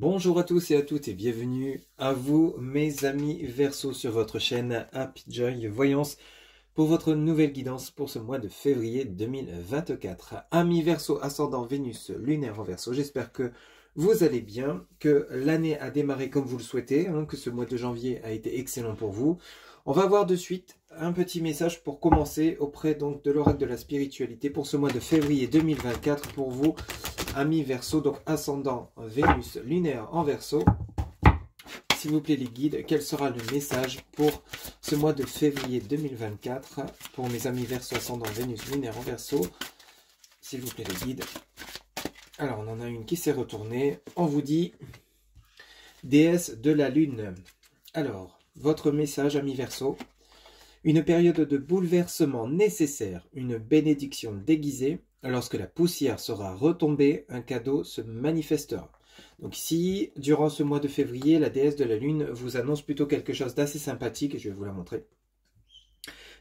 Bonjour à tous et à toutes et bienvenue à vous mes amis Verseau sur votre chaîne Happy Joy Voyance pour votre nouvelle guidance pour ce mois de février 2024. Amis Verseau, ascendant Vénus lunaire en Verseau, j'espère que vous allez bien, que l'année a démarré comme vous le souhaitez, que ce mois de janvier a été excellent pour vous. On va voir de suite un petit message pour commencer auprès donc de l'oracle de la spiritualité pour ce mois de février 2024 pour vous, amis Verseau, donc ascendant Vénus lunaire en Verseau. S'il vous plaît les guides, quel sera le message pour ce mois de février 2024 pour mes amis Verseau ascendant Vénus lunaire en Verseau? S'il vous plaît les guides. Alors on en a une qui s'est retournée. On vous dit déesse de la lune. Alors, votre message amis Verseau. Une période de bouleversement nécessaire, une bénédiction déguisée. Lorsque la poussière sera retombée, un cadeau se manifestera. Donc ici, durant ce mois de février, la déesse de la lune vous annonce plutôt quelque chose d'assez sympathique, et je vais vous la montrer.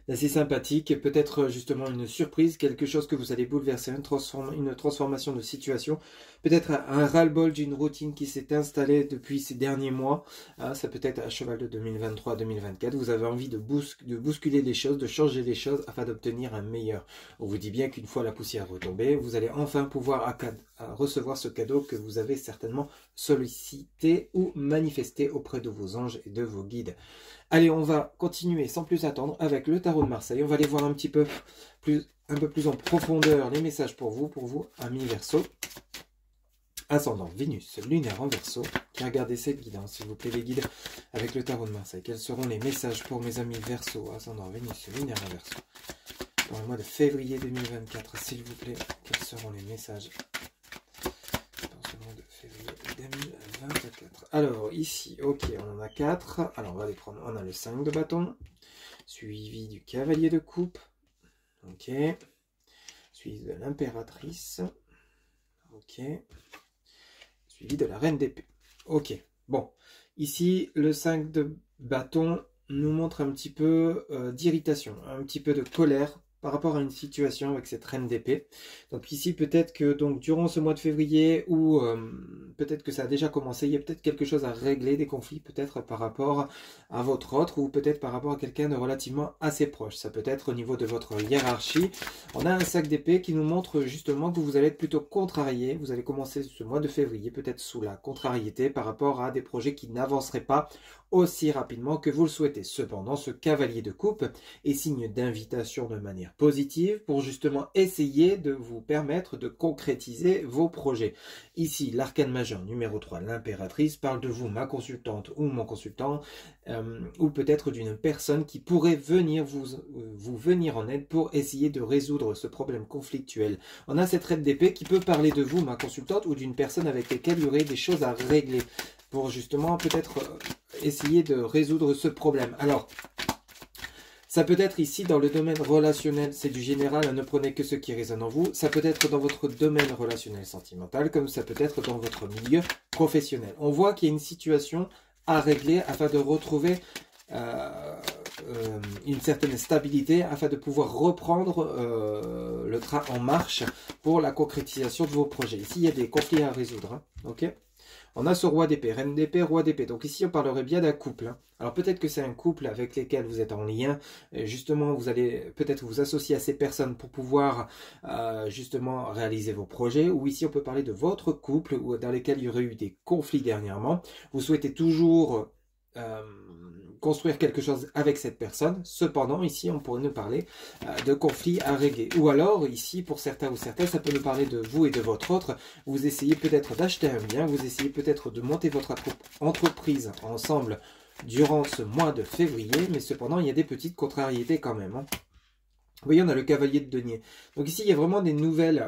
D'assez sympathique, peut-être justement une surprise, quelque chose que vous allez bouleverser, une transformation de situation, peut-être un ras-le-bol d'une routine qui s'est installée depuis ces derniers mois, ça peut être à cheval de 2023 à 2024, vous avez envie de bousculer les choses, de changer les choses afin d'obtenir un meilleur. On vous dit bien qu'une fois la poussière retombée, vous allez enfin pouvoir recevoir ce cadeau que vous avez certainement sollicité ou manifesté auprès de vos anges et de vos guides. Allez, on va continuer sans plus attendre avec le tarot de Marseille. On va aller voir un peu plus en profondeur les messages pour vous, amis Verseau. Ascendant Vénus, lunaire en Verseau, qui regardez cette guidance, s'il vous plaît les guides, avec le tarot de Marseille. Quels seront les messages pour mes amis Verseau, ascendant Vénus, lunaire en Verseau, pour le mois de février 2024, s'il vous plaît, quels seront les messages pour ce mois de février 2024. Alors ici, ok, on en a 4. Alors on va les prendre. On a le 5 de bâton, suivi du cavalier de coupe, ok, suivi de l'impératrice, ok, suivi de la reine d'épée. Ok, bon, ici le 5 de bâton nous montre un petit peu d'irritation, un petit peu de colère par rapport à une situation avec cette reine d'épée. Donc ici peut-être que donc durant ce mois de février ou peut-être que ça a déjà commencé, il y a peut-être quelque chose à régler, des conflits peut-être par rapport à votre autre ou peut-être par rapport à quelqu'un de relativement assez proche. Ça peut être au niveau de votre hiérarchie. On a un sac d'épée qui nous montre justement que vous allez être plutôt contrarié. Vous allez commencer ce mois de février peut-être sous la contrariété par rapport à des projets qui n'avanceraient pas aussi rapidement que vous le souhaitez. Cependant, ce cavalier de coupe est signe d'invitation de manière positive pour justement essayer de vous permettre de concrétiser vos projets. Ici, l'arcane majeur numéro 3, l'impératrice, parle de vous, ma consultante ou mon consultant, ou peut-être d'une personne qui pourrait venir vous venir en aide pour essayer de résoudre ce problème conflictuel. On a cette reine d'épée qui peut parler de vous, ma consultante, ou d'une personne avec laquelle il y aurait des choses à régler pour justement peut-être essayer de résoudre ce problème. Alors, ça peut être ici dans le domaine relationnel, c'est du général, ne prenez que ce qui résonne en vous. Ça peut être dans votre domaine relationnel sentimental, comme ça peut être dans votre milieu professionnel. On voit qu'il y a une situation à régler afin de retrouver une certaine stabilité, afin de pouvoir reprendre le train en marche pour la concrétisation de vos projets. Ici, il y a des conflits à résoudre, ok ? On a ce roi d'épée, reine d'épée, roi d'épée. Donc ici, on parlerait bien d'un couple. Alors peut-être que c'est un couple avec lesquels vous êtes en lien. Justement, vous allez peut-être vous associer à ces personnes pour pouvoir justement réaliser vos projets. Ou ici, on peut parler de votre couple ou dans lesquels il y aurait eu des conflits dernièrement. Vous souhaitez toujours construire quelque chose avec cette personne. Cependant, ici, on pourrait nous parler de conflits à régler. Ou alors, ici, pour certains ou certaines, ça peut nous parler de vous et de votre autre. Vous essayez peut-être d'acheter un bien, vous essayez peut-être de monter votre entreprise ensemble durant ce mois de février, mais cependant, il y a des petites contrariétés quand même. Vous voyez, on a le cavalier de denier. Donc ici, il y a vraiment des nouvelles.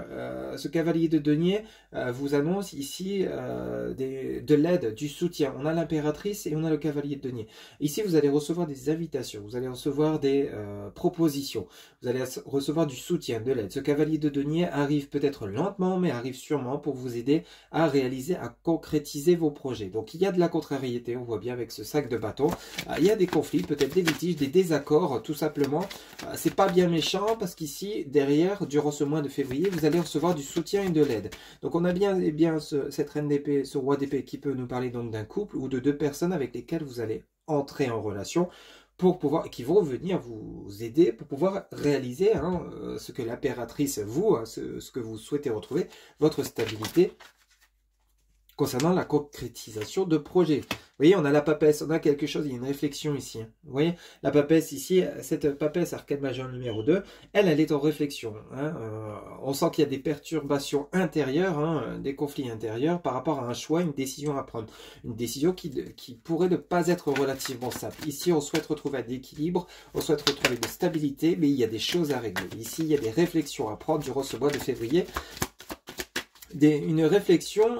Ce cavalier de denier vous annonce ici de l'aide, du soutien. On a l'impératrice et on a le cavalier de denier. Ici, vous allez recevoir des invitations, vous allez recevoir des propositions, vous allez recevoir du soutien, de l'aide. Ce cavalier de denier arrive peut-être lentement, mais arrive sûrement pour vous aider à réaliser, à concrétiser vos projets. Donc il y a de la contrariété, on voit bien avec ce sac de bâton. Il y a des conflits, peut-être des litiges, des désaccords, tout simplement. C'est pas bien méchant parce qu'ici, derrière, durant ce mois de février, vous allez recevoir du soutien et de l'aide. Donc on a bien cette reine d'épée, ce roi d'épée qui peut nous parler donc d'un couple ou de deux personnes avec lesquelles vous allez entrer en relation pour pouvoir, qui vont venir vous aider pour pouvoir réaliser ce que l'impératrice vous, ce que vous souhaitez retrouver, votre stabilité concernant la concrétisation de projets. Vous voyez, on a la papesse, on a quelque chose, il y a une réflexion ici. Vous voyez, la papesse ici, cette papesse arcane majeure numéro 2, elle est en réflexion. On sent qu'il y a des perturbations intérieures, des conflits intérieurs par rapport à un choix, une décision à prendre. Une décision qui pourrait ne pas être relativement simple. Ici, on souhaite retrouver un équilibre, on souhaite retrouver de stabilité, mais il y a des choses à régler. Ici, il y a des réflexions à prendre durant ce mois de février. Une réflexion,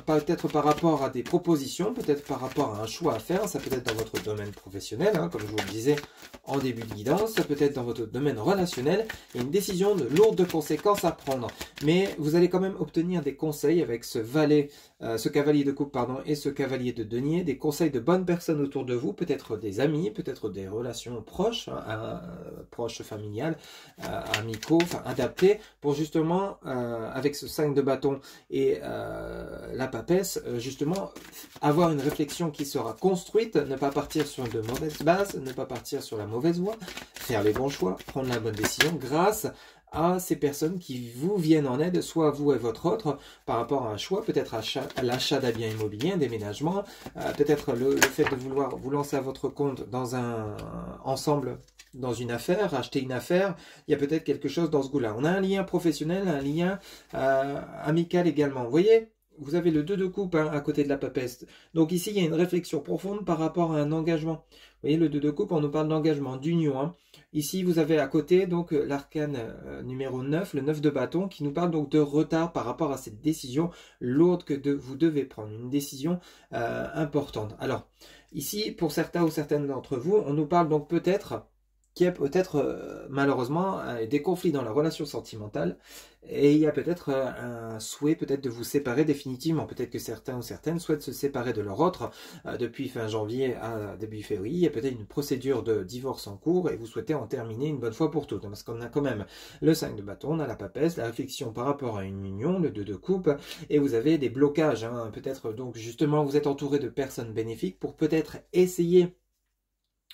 peut-être par rapport à des propositions, peut-être par rapport à un choix à faire, ça peut être dans votre domaine professionnel, comme je vous le disais en début de guidance, ça peut être dans votre domaine relationnel, et une décision de lourdes conséquences à prendre. Mais vous allez quand même obtenir des conseils avec ce cavalier de coupe, et ce cavalier de denier, des conseils de bonnes personnes autour de vous, peut-être des amis, peut-être des relations proches, proches familiales, amicaux, adaptées, pour justement, avec ce 5 de bâton, et la papesse, justement, avoir une réflexion qui sera construite, ne pas partir sur de mauvaises bases, ne pas partir sur la mauvaise voie, faire les bons choix, prendre la bonne décision grâce à ces personnes qui vous viennent en aide, soit vous et votre autre, par rapport à un choix, peut-être à l'achat d'un bien immobilier, un déménagement, peut-être le fait de vouloir vous lancer à votre compte dans ensemble dans une affaire, acheter une affaire, il y a peut-être quelque chose dans ce goût-là. On a un lien professionnel, un lien amical également. Vous voyez, vous avez le 2 de coupe à côté de la papesse. Donc ici, il y a une réflexion profonde par rapport à un engagement. Vous voyez, le 2 de coupe, on nous parle d'engagement, d'union. Ici, vous avez à côté donc l'arcane numéro 9, le 9 de bâton, qui nous parle donc de retard par rapport à cette décision lourde que vous devez prendre, une décision importante. Alors, ici, pour certains ou certaines d'entre vous, on nous parle donc peut-être qu'il y a peut-être malheureusement des conflits dans la relation sentimentale et il y a peut-être un souhait peut-être de vous séparer définitivement. Peut-être que certains ou certaines souhaitent se séparer de leur autre depuis fin janvier à début février. Il y a peut-être une procédure de divorce en cours et vous souhaitez en terminer une bonne fois pour toutes. Parce qu'on a quand même le 5 de bâton, on a la papesse, la réflexion par rapport à une union, le 2 de coupe et vous avez des blocages. Peut-être donc justement vous êtes entouré de personnes bénéfiques pour peut-être essayer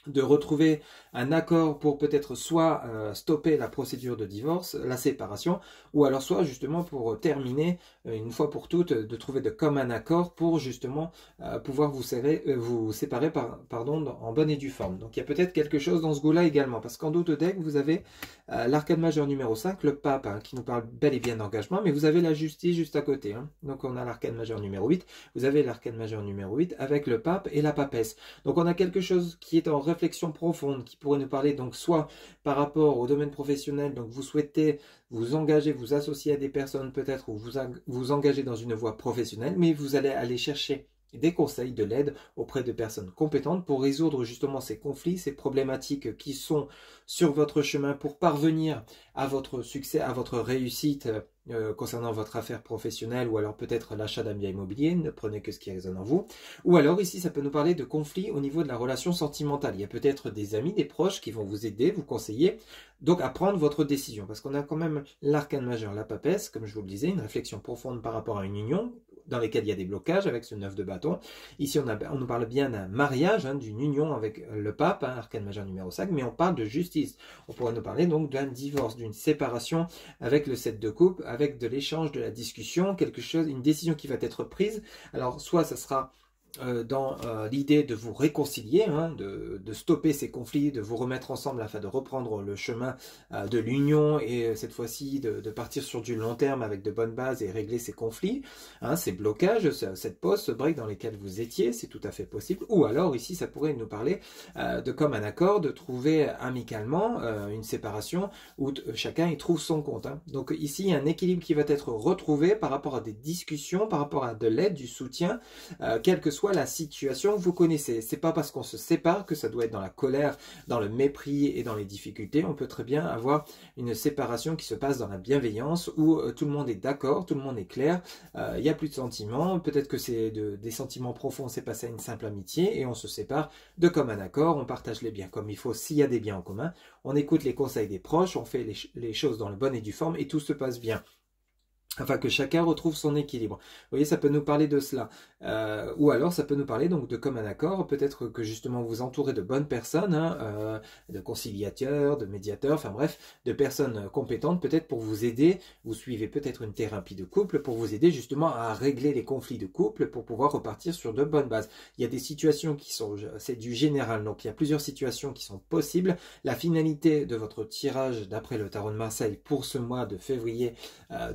de retrouver un accord pour peut-être soit stopper la procédure de divorce, la séparation, ou alors soit justement pour terminer une fois pour toutes, de trouver de commun accord pour justement pouvoir vous séparer en bonne et due forme. Donc il y a peut-être quelque chose dans ce goût-là également, parce qu'en d'autres decks, vous avez l'arcane majeur numéro 5, le pape, qui nous parle bel et bien d'engagement, mais vous avez la justice juste à côté. Donc on a l'arcane majeur numéro 8, vous avez l'arcane majeur numéro 8 avec le pape et la papesse. Donc on a quelque chose qui est en réflexion profonde, qui pourrait nous parler donc soit par rapport au domaine professionnel, donc vous souhaitez vous engager, vous associer à des personnes peut-être, ou vous engager dans une voie professionnelle, mais vous allez aller chercher des conseils, de l'aide auprès de personnes compétentes pour résoudre justement ces conflits, ces problématiques qui sont sur votre chemin pour parvenir à votre succès, à votre réussite concernant votre affaire professionnelle ou alors peut-être l'achat d'un bien immobilier, ne prenez que ce qui résonne en vous. Ou alors ici, ça peut nous parler de conflits au niveau de la relation sentimentale. Il y a peut-être des amis, des proches qui vont vous aider, vous conseiller, donc à prendre votre décision. Parce qu'on a quand même l'arcane majeur, la papesse, comme je vous le disais, une réflexion profonde par rapport à une union, dans lesquels il y a des blocages avec ce 9 de bâton. Ici, on nous parle bien d'un mariage, d'une union avec le pape, arcane majeur numéro 5, mais on parle de justice. On pourrait nous parler donc d'un divorce, d'une séparation avec le 7 de coupe, avec de l'échange, de la discussion, quelque chose, une décision qui va être prise. Alors, soit ça sera dans l'idée de vous réconcilier, de stopper ces conflits, de vous remettre ensemble afin de reprendre le chemin de l'union et cette fois-ci de partir sur du long terme avec de bonnes bases et régler ces conflits, ces blocages, cette pause, ce break dans lesquels vous étiez, c'est tout à fait possible. Ou alors ici ça pourrait nous parler de comme un accord, de trouver amicalement une séparation où chacun y trouve son compte. Donc ici il y a un équilibre qui va être retrouvé par rapport à des discussions, par rapport à de l'aide, du soutien, quel que soit soit la situation, vous connaissez. C'est pas parce qu'on se sépare que ça doit être dans la colère, dans le mépris et dans les difficultés. On peut très bien avoir une séparation qui se passe dans la bienveillance où tout le monde est d'accord, tout le monde est clair, il n'y a plus de sentiments, peut-être que c'est des sentiments profonds, c'est passé à une simple amitié et on se sépare de commun accord, on partage les biens comme il faut s'il y a des biens en commun, on écoute les conseils des proches, on fait les choses dans le bon et due forme et tout se passe bien. Afin que chacun retrouve son équilibre. Vous voyez, ça peut nous parler de cela. Ou alors, ça peut nous parler donc de commun accord. Peut-être que justement vous entourez de bonnes personnes, de conciliateurs, de médiateurs, enfin bref, de personnes compétentes, peut-être pour vous aider. Vous suivez peut-être une thérapie de couple pour vous aider justement à régler les conflits de couple pour pouvoir repartir sur de bonnes bases. Il y a des situations qui sont, c'est du général, donc il y a plusieurs situations qui sont possibles. La finalité de votre tirage d'après le tarot de Marseille pour ce mois de février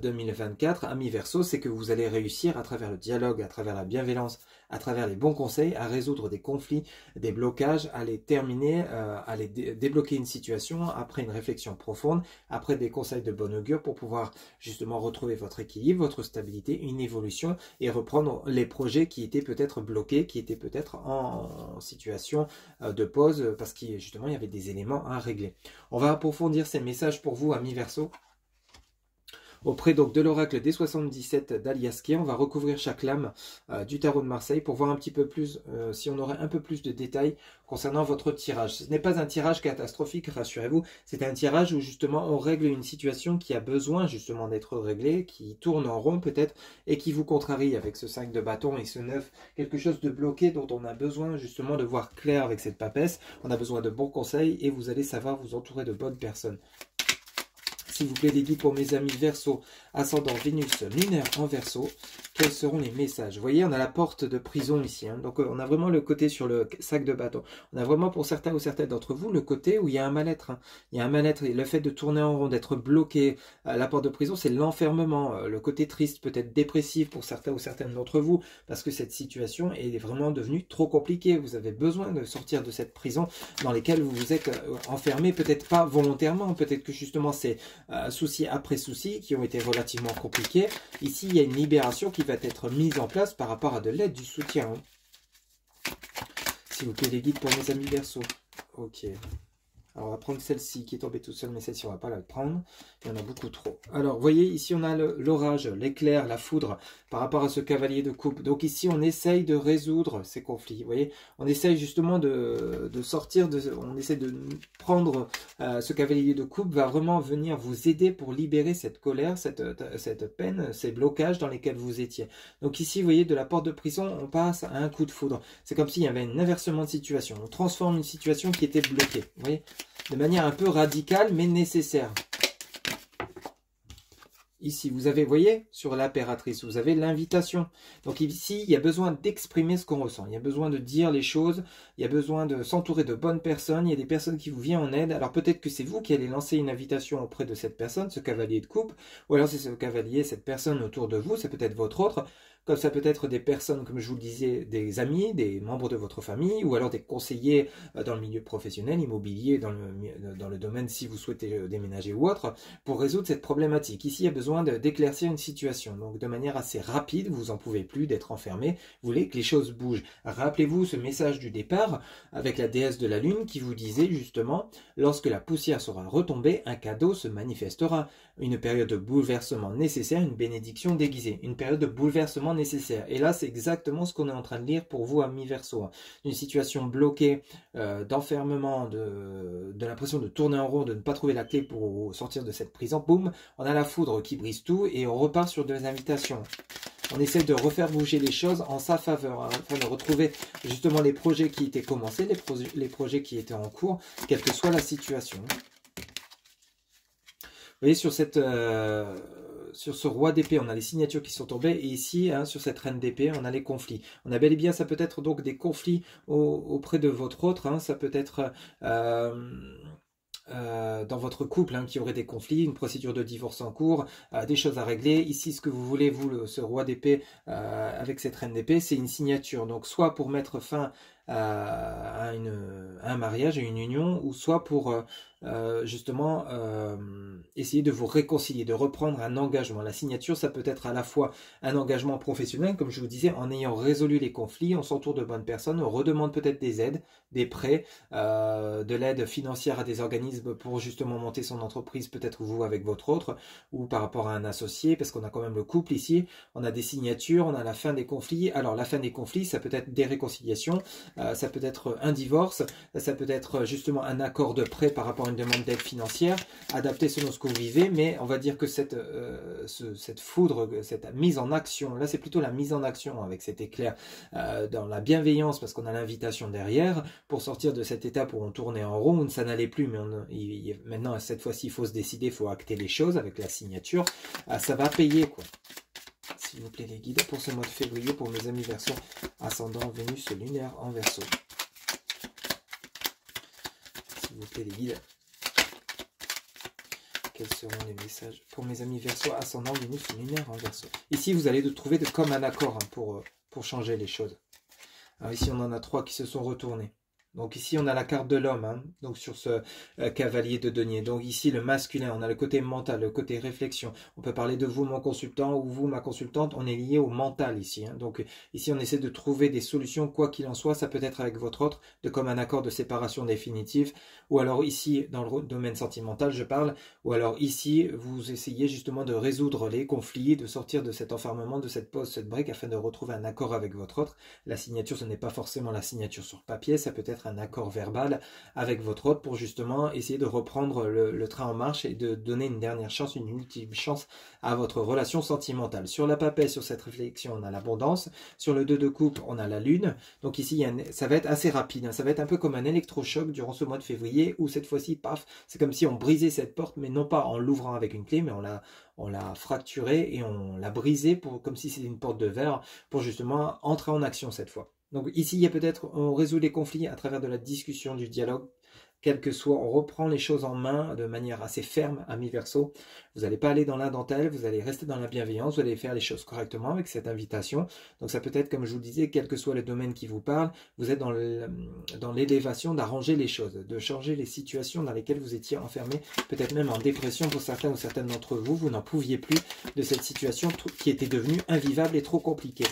2024, amis Verseau, c'est que vous allez réussir à travers le dialogue, à travers la bienveillance, à travers les bons conseils, à résoudre des conflits, des blocages, à les terminer, à les débloquer une situation après une réflexion profonde, après des conseils de bon augure pour pouvoir justement retrouver votre équilibre, votre stabilité, une évolution et reprendre les projets qui étaient peut-être bloqués, qui étaient peut-être en situation de pause parce qu'il justement il y avait des éléments à régler. On va approfondir ces messages pour vous, amis Verseau. Auprès donc de l'oracle des 77 d'Aliaskier, on va recouvrir chaque lame du tarot de Marseille pour voir un petit peu plus, si on aurait un peu plus de détails concernant votre tirage. Ce n'est pas un tirage catastrophique, rassurez-vous, c'est un tirage où justement on règle une situation qui a besoin justement d'être réglée, qui tourne en rond peut-être et qui vous contrarie avec ce 5 de bâton et ce 9, quelque chose de bloqué dont on a besoin justement de voir clair avec cette papesse, on a besoin de bons conseils et vous allez savoir vous entourer de bonnes personnes. S'il vous plaît, des guides pour mes amis Verseau, ascendant Vénus lunaire en Verseau. Quels seront les messages? Vous voyez, on a la porte de prison ici. Donc, on a vraiment le côté sur le sac de bâton. On a vraiment pour certains ou certaines d'entre vous le côté où il y a un mal-être. Il y a un mal-être. Le fait de tourner en rond, d'être bloqué. La porte de prison, c'est l'enfermement. Le côté triste, peut-être dépressif pour certains ou certaines d'entre vous. Parce que cette situation est vraiment devenue trop compliquée. Vous avez besoin de sortir de cette prison dans laquelle vous vous êtes enfermé. Peut-être pas volontairement. Peut-être que justement, c'est soucis après soucis qui ont été relativement compliqués. Ici, il y a une libération qui va être mise en place par rapport à de l'aide, du soutien. S'il vous plaît, les guides pour mes amis Verseau. Ok. Alors, on va prendre celle-ci qui est tombée toute seule, mais celle-ci, on ne va pas la prendre. Il y en a beaucoup trop. Alors, vous voyez, ici, on a l'orage, l'éclair, la foudre par rapport à ce cavalier de coupe. Donc, ici, on essaye de résoudre ces conflits. Vous voyez, on essaye justement de sortir, on essaie de prendre ce cavalier de coupe, va vraiment venir vous aider pour libérer cette colère, cette peine, ces blocages dans lesquels vous étiez. Donc, ici, vous voyez, de la porte de prison, on passe à un coup de foudre. C'est comme s'il y avait un inversement de situation. On transforme une situation qui était bloquée. Vous voyez, de manière un peu radicale, mais nécessaire. Ici, vous avez, vous voyez, sur l'impératrice, vous avez l'invitation. Donc ici, il y a besoin d'exprimer ce qu'on ressent. Il y a besoin de dire les choses. Il y a besoin de s'entourer de bonnes personnes. Il y a des personnes qui vous viennent en aide. Alors peut-être que c'est vous qui allez lancer une invitation auprès de cette personne, ce cavalier de coupe. Ou alors c'est ce cavalier, cette personne autour de vous. C'est peut-être votre autre. Comme ça peut être des personnes, comme je vous le disais, des amis, des membres de votre famille, ou alors des conseillers dans le milieu professionnel, immobilier, dans le domaine si vous souhaitez déménager ou autre, pour résoudre cette problématique. Ici, il y a besoin d'éclaircir une situation. Donc de manière assez rapide, vous n'en pouvez plus d'être enfermé, vous voulez que les choses bougent. Rappelez-vous ce message du départ avec la déesse de la lune qui vous disait justement, lorsque la poussière sera retombée, un cadeau se manifestera. Une période de bouleversement nécessaire, une bénédiction déguisée. Une période de bouleversement nécessaire. Et là, c'est exactement ce qu'on est en train de lire pour vous, amis Verseau. Une situation bloquée, d'enfermement, de l'impression de tourner en rond, de ne pas trouver la clé pour sortir de cette prison. Boum, on a la foudre qui brise tout et on repart sur des invitations. On essaie de refaire bouger les choses en sa faveur, afin de retrouver justement les projets qui étaient commencés, les projets qui étaient en cours, quelle que soit la situation. Vous voyez, sur ce roi d'épée, on a les signatures qui sont tombées. Et ici, sur cette reine d'épée, on a les conflits. On a bel et bien, ça peut être donc des conflits auprès de votre autre. Ça peut être dans votre couple qui aurait des conflits, une procédure de divorce en cours, des choses à régler. Ici, ce que vous voulez, vous, ce roi d'épée, avec cette reine d'épée, c'est une signature. Donc, soit pour mettre fin à un mariage, à une union, ou soit pour justement essayer de vous réconcilier, de reprendre un engagement. La signature, ça peut être à la fois un engagement professionnel, comme je vous disais, en ayant résolu les conflits, on s'entoure de bonnes personnes, on redemande peut-être des aides, des prêts, de l'aide financière à des organismes pour justement monter son entreprise, peut-être vous avec votre autre, ou par rapport à un associé, parce qu'on a quand même le couple ici, on a des signatures, on a la fin des conflits. Alors la fin des conflits, ça peut être des réconciliations, ça peut être un divorce, ça peut être justement un accord de prêt par rapport à une demande d'aide financière, adapté selon ce que vous vivez, mais on va dire que cette foudre, cette mise en action, là c'est plutôt la mise en action avec cet éclair, dans la bienveillance, parce qu'on a l'invitation derrière, pour sortir de cette étape où on tournait en rond, où ça n'allait plus, mais maintenant cette fois-ci il faut se décider, il faut acter les choses avec la signature, ça va payer quoi. S'il vous plaît les guides, pour ce mois de février, pour mes amis Verseau, ascendant Vénus lunaire en Verseau. S'il vous plaît les guides, quels seront les messages pour mes amis Verseau, ascendant Vénus lunaire en Verseau. Ici vous allez trouver comme un accord pour changer les choses. Alors ici on en a 3 qui se sont retournés. Donc ici on a la carte de l'homme, hein, donc sur ce cavalier de denier. Donc ici le masculin, on a le côté mental, le côté réflexion. On peut parler de vous mon consultant ou vous ma consultante, on est lié au mental ici. Hein. Donc ici on essaie de trouver des solutions, quoi qu'il en soit, ça peut être avec votre autre, de comme un accord de séparation définitive. Ou alors ici, dans le domaine sentimental je parle, ou alors ici vous essayez justement de résoudre les conflits, de sortir de cet enfermement, de cette pause, cette break, afin de retrouver un accord avec votre autre. La signature, ce n'est pas forcément la signature sur papier, ça peut être un accord verbal avec votre autre pour justement essayer de reprendre le train en marche et de donner une dernière chance, une ultime chance à votre relation sentimentale. Sur la papesse, sur cette réflexion, on a l'abondance. Sur le 2 de coupe, on a la lune. Donc ici, ça va être assez rapide. Hein. Ça va être un peu comme un électrochoc durant ce mois de février où cette fois-ci, paf, c'est comme si on brisait cette porte, mais non pas en l'ouvrant avec une clé, mais on l'a fracturée et on l'a brisée comme si c'était une porte de verre pour justement entrer en action cette fois. Donc ici, il y a peut-être, on résout les conflits à travers de la discussion, du dialogue, quel que soit, on reprend les choses en main de manière assez ferme, amis Verseau. Vous n'allez pas aller dans la dentelle, vous allez rester dans la bienveillance, vous allez faire les choses correctement avec cette invitation. Donc ça peut être, comme je vous le disais, quel que soit le domaine qui vous parle, vous êtes dans l'élévation d'arranger les choses, de changer les situations dans lesquelles vous étiez enfermé, peut-être même en dépression pour certains ou certaines d'entre vous, vous n'en pouviez plus de cette situation qui était devenue invivable et trop compliquée.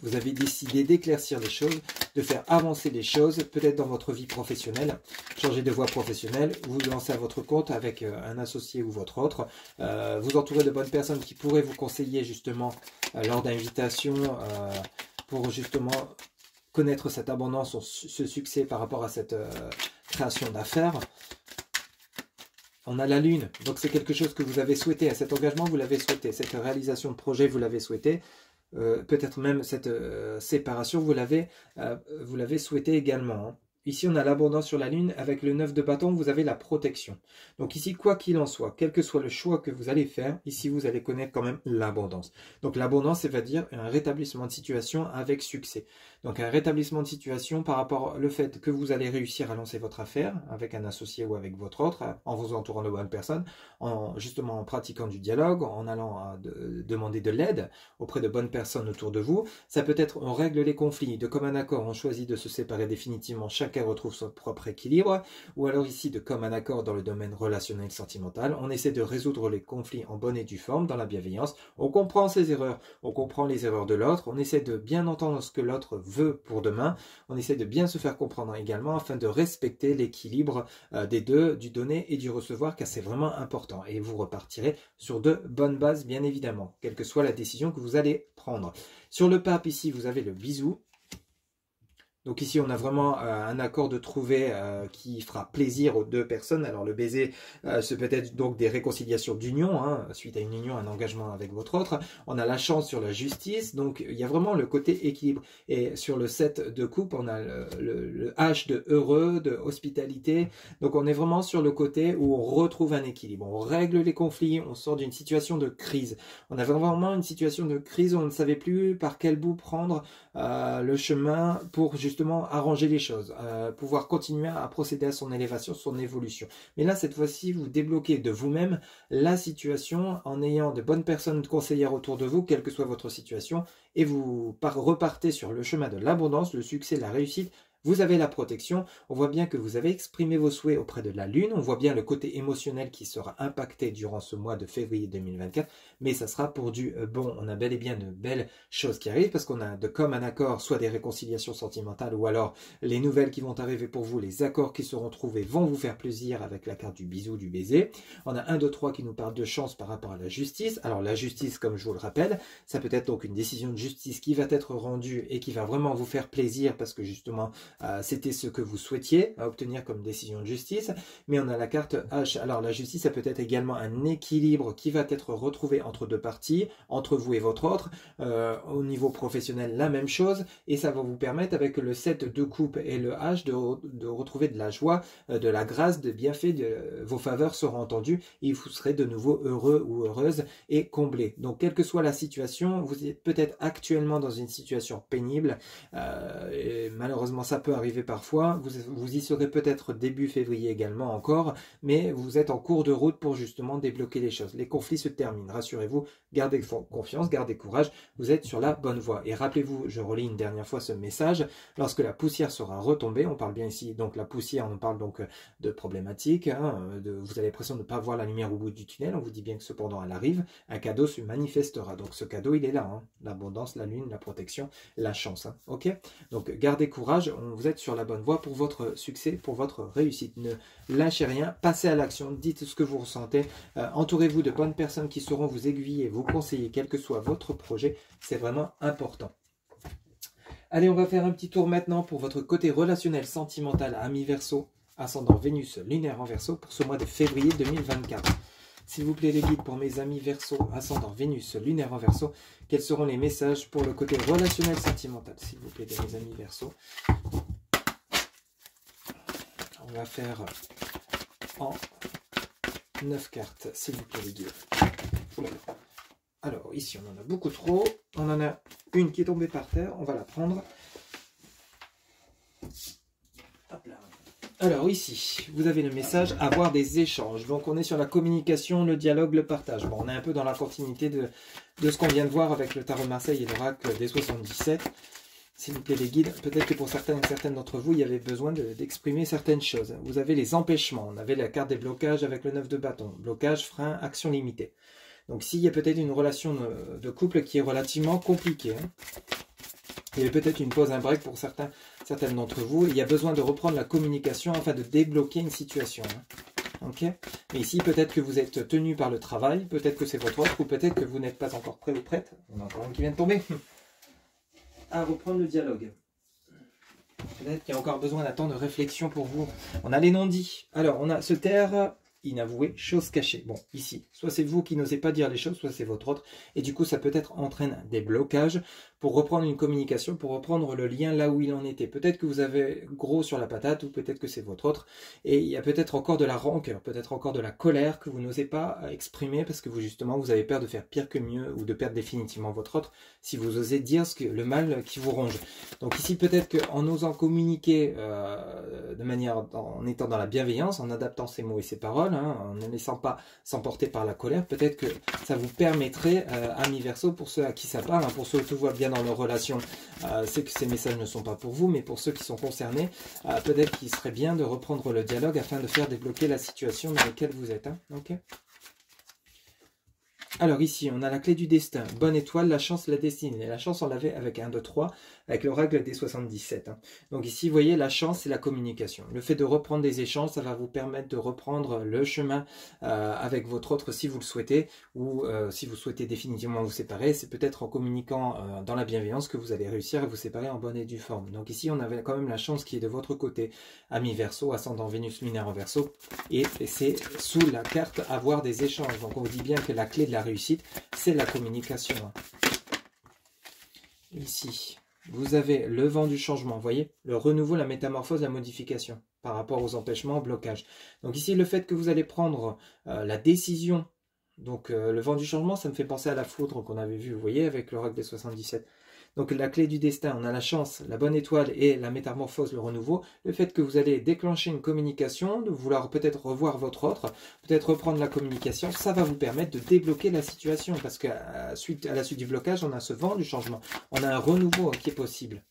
Vous avez décidé d'éclaircir les choses, de faire avancer les choses, peut-être dans votre vie professionnelle, changer de voie professionnelle, vous lancez à votre compte avec un associé ou votre autre, vous entourez de bonnes personnes qui pourraient vous conseiller justement lors d'invitations pour justement connaître cette abondance, ce succès par rapport à cette création d'affaires. On a la lune, donc c'est quelque chose que vous avez souhaité, à cet engagement vous l'avez souhaité, cette réalisation de projet vous l'avez souhaité. Peut-être même cette séparation, vous l'avez souhaité également. Hein. Ici, on a l'abondance sur la lune. Avec le 9 de bâton, vous avez la protection. Donc ici, quoi qu'il en soit, quel que soit le choix que vous allez faire, ici, vous allez connaître quand même l'abondance. Donc l'abondance, ça veut dire un rétablissement de situation avec succès. Donc un rétablissement de situation par rapport au fait que vous allez réussir à lancer votre affaire avec un associé ou avec votre autre, en vous entourant de bonnes personnes, justement en pratiquant du dialogue, en allant demander de l'aide auprès de bonnes personnes autour de vous. Ça peut être, on règle les conflits, de commun accord, on choisit de se séparer définitivement, chacun retrouve son propre équilibre, ou alors ici, de commun accord dans le domaine relationnel sentimental, on essaie de résoudre les conflits en bonne et due forme, dans la bienveillance, on comprend ses erreurs, on comprend les erreurs de l'autre, on essaie de bien entendre ce que l'autre veut pour demain, on essaie de bien se faire comprendre également afin de respecter l'équilibre des deux, du donner et du recevoir, car c'est vraiment important, et vous repartirez sur de bonnes bases bien évidemment, quelle que soit la décision que vous allez prendre. Sur le pape ici, vous avez le bisou. Donc ici, on a vraiment un accord de trouver qui fera plaisir aux deux personnes. Alors le baiser, c'est peut-être donc des réconciliations d'union, hein, suite à une union, un engagement avec votre autre. On a la chance sur la justice, donc il y a vraiment le côté équilibre. Et sur le 7 de coupe, on a le H de heureux, de hospitalité. Donc on est vraiment sur le côté où on retrouve un équilibre. On règle les conflits, on sort d'une situation de crise. On a vraiment une situation de crise où on ne savait plus par quel bout prendre le chemin pour justement arranger les choses, pouvoir continuer à procéder à son élévation, son évolution. Mais là, cette fois-ci, vous débloquez de vous-même la situation en ayant de bonnes personnes conseillères autour de vous, quelle que soit votre situation, et vous repartez sur le chemin de l'abondance, le succès, la réussite. Vous avez la protection, on voit bien que vous avez exprimé vos souhaits auprès de la Lune, on voit bien le côté émotionnel qui sera impacté durant ce mois de février 2024, mais ça sera pour du bon. On a bel et bien de belles choses qui arrivent parce qu'on a de commun accord, soit des réconciliations sentimentales ou alors les nouvelles qui vont arriver pour vous, les accords qui seront trouvés vont vous faire plaisir avec la carte du bisou, du baiser. On a 1, 2, 3 qui nous parle de chance par rapport à la justice. Alors la justice, comme je vous le rappelle, ça peut être donc une décision de justice qui va être rendue et qui va vraiment vous faire plaisir parce que justement c'était ce que vous souhaitiez obtenir comme décision de justice, mais on a la carte H. Alors la justice, ça peut être également un équilibre qui va être retrouvé entre deux parties, entre vous et votre autre. Au niveau professionnel, la même chose, et ça va vous permettre avec le 7 de coupe et le H de retrouver de la joie, de la grâce, de bienfaits, vos faveurs seront entendues et vous serez de nouveau heureux ou heureuse et comblé. Donc quelle que soit la situation, vous êtes peut-être actuellement dans une situation pénible, et malheureusement ça peut arriver parfois, vous y serez peut-être début février également encore, mais vous êtes en cours de route pour justement débloquer les choses. Les conflits se terminent, rassurez-vous, gardez confiance, gardez courage, vous êtes sur la bonne voie. Et rappelez-vous, je relis une dernière fois ce message, lorsque la poussière sera retombée, on parle bien ici, donc la poussière, on parle donc de problématiques, vous avez l'impression de ne pas voir la lumière au bout du tunnel, on vous dit bien que cependant elle arrive, un cadeau se manifestera. Donc ce cadeau, il est là, l'abondance, la lune, la protection, la chance. Ok, donc gardez courage, vous êtes sur la bonne voie pour votre succès, pour votre réussite. Ne lâchez rien, passez à l'action, dites ce que vous ressentez, entourez-vous de bonnes personnes qui sauront vous aiguiller, vous conseiller, quel que soit votre projet, c'est vraiment important. Allez, on va faire un petit tour maintenant pour votre côté relationnel, sentimental, ami Verseau, ascendant Vénus, lunaire en Verseau, pour ce mois de février 2024. S'il vous plaît les guides pour mes amis Verseau, ascendant Vénus, lunaire en Verseau, quels seront les messages pour le côté relationnel sentimental, s'il vous plaît, mes amis Verseau. On va faire en 9 cartes, s'il vous plaît les guides. Oulala. Alors ici on en a beaucoup trop, on en a une qui est tombée par terre, on va la prendre. Hop là. Alors ici, vous avez le message avoir des échanges. Donc on est sur la communication, le dialogue, le partage. Bon, on est un peu dans la continuité de ce qu'on vient de voir avec le tarot Marseille et l'oracle des 77. S'il vous plaît les guides, peut-être que pour certaines d'entre vous, il y avait besoin d'exprimer certaines choses. Vous avez les empêchements, on avait la carte des blocages avec le 9 de bâton. Blocage, frein, action limitée. Donc s'il y a peut-être une relation de couple qui est relativement compliquée, il y a peut-être une pause, un break pour certaines d'entre vous. Il y a besoin de reprendre la communication afin de débloquer une situation. Ok. Mais ici, peut-être que vous êtes tenu par le travail, peut-être que c'est votre autre, ou peut-être que vous n'êtes pas encore prêt ou prête. On a encore un qui vient de tomber. À reprendre le dialogue. Peut-être qu'il y a encore besoin d'un temps de réflexion pour vous. On a les non-dits. Alors, on a se taire, inavoué, chose cachée. Bon, ici, soit c'est vous qui n'osez pas dire les choses, soit c'est votre autre. Et du coup, ça peut-être entraîne des blocages pour reprendre une communication, pour reprendre le lien là où il en était. Peut-être que vous avez gros sur la patate, ou peut-être que c'est votre autre. Et il y a peut-être encore de la rancœur, peut-être encore de la colère que vous n'osez pas exprimer parce que vous, justement, vous avez peur de faire pire que mieux ou de perdre définitivement votre autre si vous osez dire le mal qui vous ronge. Donc ici, peut-être qu'en osant communiquer de manière, en étant dans la bienveillance, en adaptant ses mots et ses paroles, en ne laissant pas s'emporter par la colère, peut-être que ça vous permettrait, amis Verseau, pour ceux à qui ça parle, pour ceux où tout va bien dans leurs relations, c'est que ces messages ne sont pas pour vous, mais pour ceux qui sont concernés, peut-être qu'il serait bien de reprendre le dialogue afin de faire débloquer la situation dans laquelle vous êtes. Ok. Alors ici, on a la clé du destin, bonne étoile, la chance, la destinée. La chance, on l'avait avec 1, 2, 3, avec l'oracle des 77. Donc ici, vous voyez, la chance, c'est la communication. Le fait de reprendre des échanges, ça va vous permettre de reprendre le chemin avec votre autre si vous le souhaitez, ou si vous souhaitez définitivement vous séparer, c'est peut-être en communiquant dans la bienveillance que vous allez réussir à vous séparer en bonne et due forme. Donc ici, on avait quand même la chance qui est de votre côté, ami Verseau, ascendant Vénus lunaire en Verseau, et c'est sous la carte avoir des échanges. Donc on vous dit bien que la clé de la réussite, c'est la communication. Ici, vous avez le vent du changement, vous voyez, le renouveau, la métamorphose, la modification par rapport aux empêchements, blocages. Donc ici, le fait que vous allez prendre la décision, donc le vent du changement, ça me fait penser à la foudre qu'on avait vu, vous voyez, avec l'oracle des 77. Donc la clé du destin, on a la chance, la bonne étoile et la métamorphose, le renouveau. Le fait que vous allez déclencher une communication, de vouloir peut-être revoir votre autre, peut-être reprendre la communication, ça va vous permettre de débloquer la situation. Parce qu'à la suite du blocage, on a ce vent du changement. On a un renouveau qui est possible.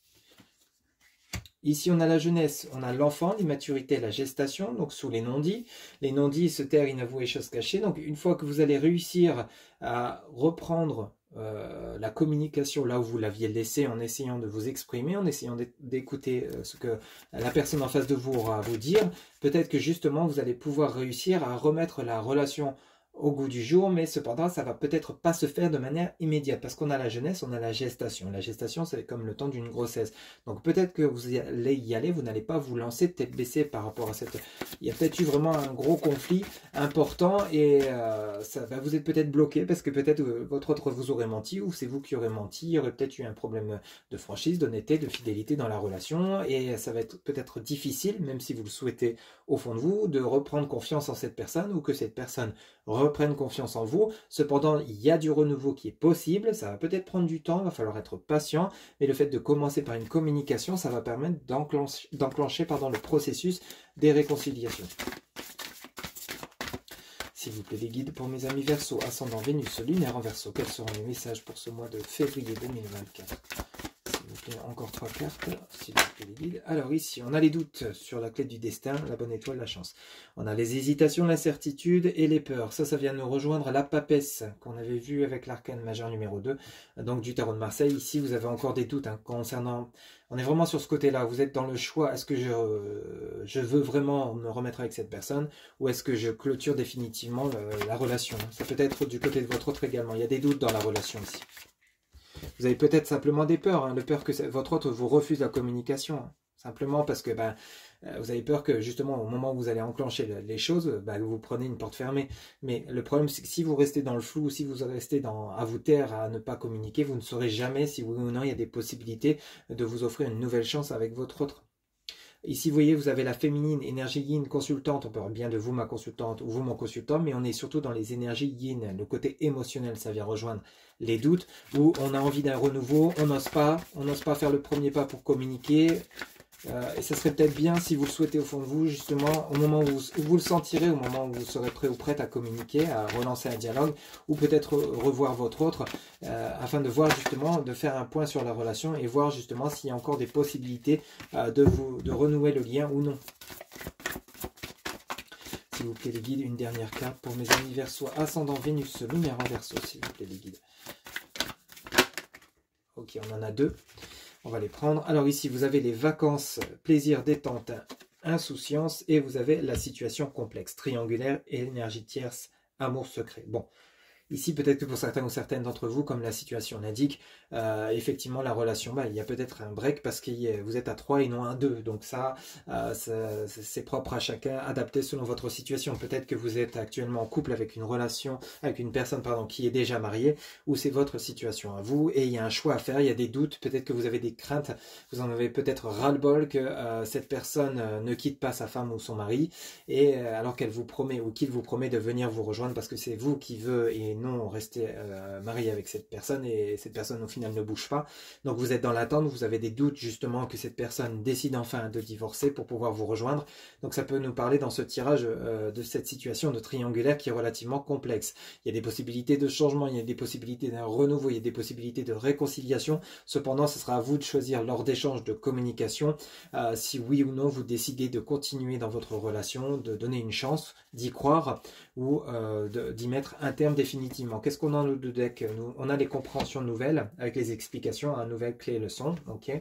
Ici, on a la jeunesse, on a l'enfant, l'immaturité, la gestation, donc sous les non-dits. Les non-dits, se taire, inavouer, choses cachées. Donc, une fois que vous allez réussir à reprendre la communication là où vous l'aviez laissé, en essayant de vous exprimer, en essayant d'écouter ce que la personne en face de vous aura à vous dire, peut-être que justement, vous allez pouvoir réussir à remettre la relation au goût du jour, mais cependant, ça va peut-être pas se faire de manière immédiate, parce qu'on a la jeunesse, on a la gestation. La gestation, c'est comme le temps d'une grossesse. Donc peut-être que vous allez y aller, vous n'allez pas vous lancer tête baissée par rapport à cette... Il y a peut-être eu vraiment un gros conflit important, et vous êtes peut-être bloqué, parce que peut-être votre autre vous aurait menti, ou c'est vous qui aurez menti, il y aurait peut-être eu un problème de franchise, d'honnêteté, de fidélité dans la relation, et ça va être peut-être difficile, même si vous le souhaitez au fond de vous, de reprendre confiance en cette personne, ou que cette personne reprennent confiance en vous. Cependant, il y a du renouveau qui est possible, ça va peut-être prendre du temps, il va falloir être patient, mais le fait de commencer par une communication, ça va permettre d'enclencher le processus des réconciliations. S'il vous plaît, les guides pour mes amis Verseau, ascendant Vénus, lunaire en Verseau, quels seront les messages pour ce mois de février 2024 ? Encore 3 cartes, s'il vous plaît, les guides. Alors ici, on a les doutes sur la clé du destin, la bonne étoile, la chance. On a les hésitations, l'incertitude et les peurs. Ça vient nous rejoindre la papesse qu'on avait vu avec l'arcane majeur numéro 2, donc du tarot de Marseille. Ici, vous avez encore des doutes concernant... On est vraiment sur ce côté-là. Vous êtes dans le choix. Est-ce que je veux vraiment me remettre avec cette personne, ou est-ce que je clôture définitivement la relation? Ça peut être du côté de votre autre également. Il y a des doutes dans la relation ici. Vous avez peut-être simplement des peurs, le peur que votre autre vous refuse la communication, simplement parce que vous avez peur que justement au moment où vous allez enclencher les choses, vous prenez une porte fermée. Mais le problème, c'est que si vous restez dans le flou, si vous restez à vous taire, à ne pas communiquer, vous ne saurez jamais si oui ou non il y a des possibilités de vous offrir une nouvelle chance avec votre autre. Ici, vous voyez, vous avez la féminine, énergie yin, consultante. On parle bien de vous, ma consultante, ou vous, mon consultant, mais on est surtout dans les énergies yin. Le côté émotionnel, ça vient rejoindre les doutes, où on a envie d'un renouveau, on n'ose pas faire le premier pas pour communiquer. Et ça serait peut-être bien, si vous le souhaitez au fond de vous, justement, au moment où vous le sentirez, au moment où vous serez prêt ou prête à communiquer, à relancer un dialogue, ou peut-être revoir votre autre, afin de voir justement, de faire un point sur la relation et voir justement s'il y a encore des possibilités de renouer le lien ou non. S'il vous plaît les guides, une dernière carte pour mes amis Verseau, ascendant Vénus, lunaire en Verseau, s'il vous plaît les guides. Ok, on en a 2. On va les prendre. Alors ici, vous avez les vacances, plaisir, détente, insouciance. Et vous avez la situation complexe, triangulaire, énergie tierce, amour secret. Bon, ici, peut-être que pour certains ou certaines d'entre vous, comme la situation l'indique, effectivement, la relation, il y a peut-être un break parce que vous êtes à 3 et non à 2. Donc ça, c'est propre à chacun, adapté selon votre situation. Peut-être que vous êtes actuellement en couple avec une personne qui est déjà mariée, ou c'est votre situation à vous, et il y a un choix à faire, il y a des doutes, peut-être que vous avez des craintes, vous en avez peut-être ras-le-bol que cette personne ne quitte pas sa femme ou son mari, et alors qu'elle vous promet, ou qu'il vous promet de venir vous rejoindre parce que c'est vous qui veut et non rester marié avec cette personne, et cette personne au final ne bouge pas. Donc vous êtes dans l'attente, vous avez des doutes justement que cette personne décide enfin de divorcer pour pouvoir vous rejoindre. Donc ça peut nous parler dans ce tirage de cette situation de triangulaire qui est relativement complexe. Il y a des possibilités de changement, il y a des possibilités d'un renouveau, il y a des possibilités de réconciliation. Cependant, ce sera à vous de choisir lors d'échanges de communication si oui ou non vous décidez de continuer dans votre relation, de donner une chance, d'y croire, ou d'y mettre un terme définitivement. Qu'est-ce qu'on a dans le deck? On a les compréhensions nouvelles avec les explications, nouvelle clé leçon. Ok.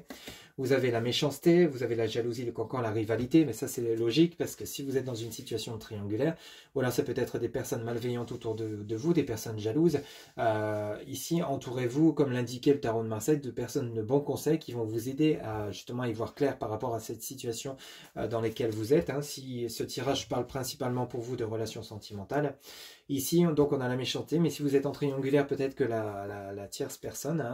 Vous avez la méchanceté, vous avez la jalousie, le cancan, la rivalité, mais ça c'est logique parce que si vous êtes dans une situation triangulaire, voilà, ça peut être des personnes malveillantes autour de vous, des personnes jalouses. Ici, entourez-vous, comme l'indiquait le tarot de Marseille, de personnes de bons conseils qui vont vous aider à justement y voir clair par rapport à cette situation dans laquelle vous êtes. Si ce tirage parle principalement pour vous de relations sentimentales. Ici, donc on a la méchanceté, mais si vous êtes en triangulaire, peut-être que la tierce personne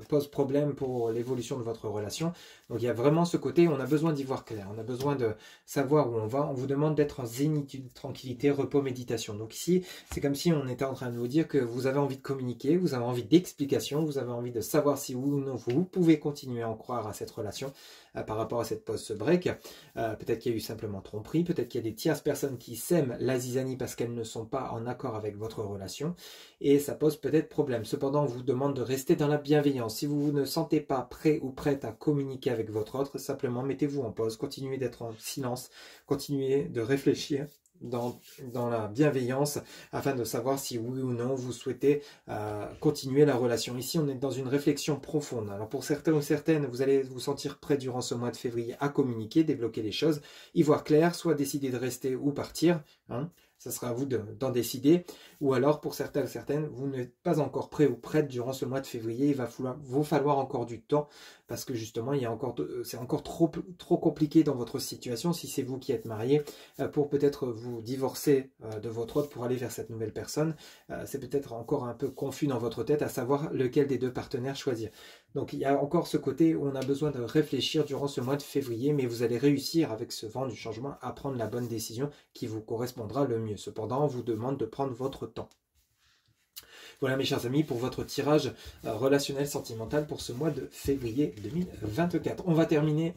pose problème pour l'évolution de votre relation. Donc il y a vraiment ce côté, on a besoin d'y voir clair, on a besoin de savoir où on va. On vous demande d'être en zénitude, tranquillité, repos, méditation. Donc ici, c'est comme si on était en train de vous dire que vous avez envie de communiquer, vous avez envie d'explication, vous avez envie de savoir si oui ou non vous pouvez continuer à en croire à cette relation par rapport à cette pause, ce break. Peut-être qu'il y a eu simplement tromperie, peut-être qu'il y a des tierces personnes qui sèment la zizanie parce qu'elles ne sont pas en accord avec votre relation et ça pose peut-être problème. Cependant, on vous demande de rester dans la bienveillance. Si vous ne sentez pas prêt ou prête à communiquer avec votre autre, simplement mettez-vous en pause, continuez d'être en silence, continuez de réfléchir dans la bienveillance afin de savoir si oui ou non vous souhaitez continuer la relation. Ici, on est dans une réflexion profonde. Alors pour certains ou certaines, vous allez vous sentir prêt durant ce mois de février à communiquer, débloquer les choses, y voir clair, soit décider de rester ou partir. Ça sera à vous d'en décider. Ou alors, pour certains ou certaines, vous n'êtes pas encore prêt ou prête durant ce mois de février. Il va vous falloir encore du temps parce que justement, c'est encore trop compliqué dans votre situation si c'est vous qui êtes marié pour peut-être vous divorcer de votre autre pour aller vers cette nouvelle personne. C'est peut-être encore un peu confus dans votre tête à savoir lequel des deux partenaires choisir. Donc, il y a encore ce côté où on a besoin de réfléchir durant ce mois de février, mais vous allez réussir avec ce vent du changement à prendre la bonne décision qui vous correspondra le mieux. Cependant, on vous demande de prendre votre temps. Voilà mes chers amis pour votre tirage relationnel sentimental pour ce mois de février 2024. On va terminer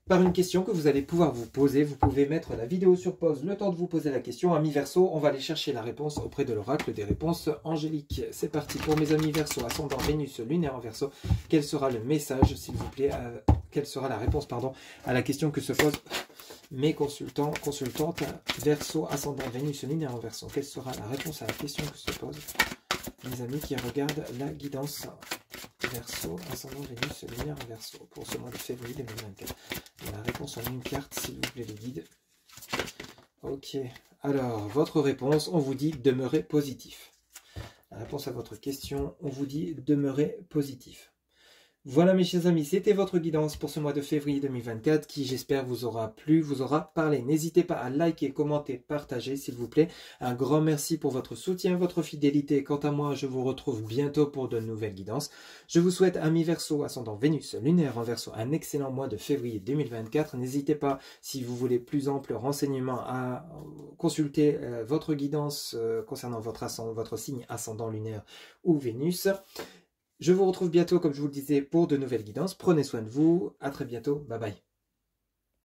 par une question que vous allez pouvoir vous poser. Vous pouvez mettre la vidéo sur pause le temps de vous poser la question. Amis Verseau, on va aller chercher la réponse auprès de l'oracle des réponses angéliques. C'est parti pour mes amis Verseau, ascendant Vénus, lunaire en Verseau. Quel sera le message, s'il vous plaît, quelle sera la réponse, pardon, à la question que se posent mes consultantes Verseau, ascendant Vénus, lunaire en Verseau. Quelle sera la réponse à la question que se posent mes amis qui regardent la guidance Verseau, ascendant Vénus, lunaire en Verseau pour ce mois de février 2024. La réponse en une carte, s'il vous plaît, les guides. Ok, alors, votre réponse, on vous dit demeurer positif. La réponse à votre question, on vous dit demeurer positif. Voilà mes chers amis, c'était votre guidance pour ce mois de février 2024 qui j'espère vous aura plu, vous aura parlé. N'hésitez pas à liker, commenter, partager s'il vous plaît. Un grand merci pour votre soutien, votre fidélité. Quant à moi, je vous retrouve bientôt pour de nouvelles guidances. Je vous souhaite, amis Verseau, ascendant Vénus, lunaire en Verseau, un excellent mois de février 2024. N'hésitez pas, si vous voulez plus ample renseignement, à consulter votre guidance concernant votre signe ascendant lunaire ou Vénus. Je vous retrouve bientôt, comme je vous le disais, pour de nouvelles guidances. Prenez soin de vous. À très bientôt. Bye bye.